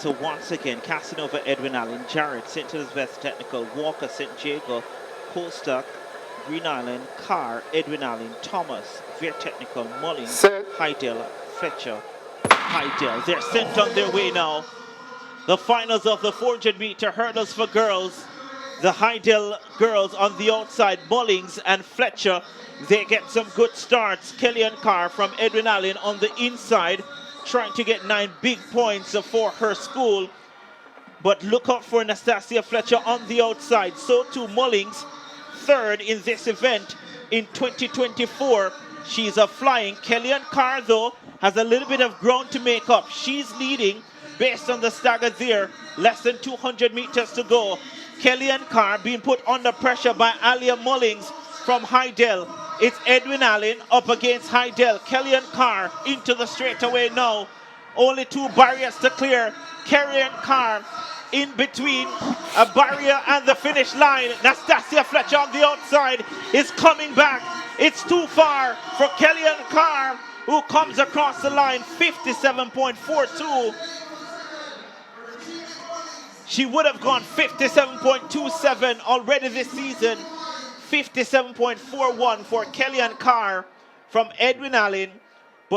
So once again, Casanova, Edwin Allen, Jarrett, St. Elizabeth Technical, Walker, St. Jago, Colstock, Green Island, Carr, Edwin Allen, Thomas, Veer Technical, Mullins, Hydell, Fletcher, Hydell. They're sent on their way now. The finals of the 400-meter hurdles for girls. The Hydell girls on the outside, Mullins and Fletcher. They get some good starts. Kellyann Carr from Edwin Allen on the inside, trying to get 9 big points for her school. But look out for Anastasia Fletcher on the outside. So too Mullins, third in this event in 2024. She's a flying. Kellyann Carr, though, has a little bit of ground to make up. She's leading based on the stagger there. Less than 200 meters to go. Kellyann Carr being put under pressure by Alia Mullins from Hydell. It's Edwin Allen up against Hydell. Kellyann Carr into the straightaway now. Only 2 barriers to clear. Kellyann Carr in between a barrier and the finish line. Nastasia Fletcher on the outside is coming back. It's too far for Kellyann Carr, who comes across the line 57.42. She would have gone 57.27 already this season. 57.41 for Kellyann Carr from Edwin Allen.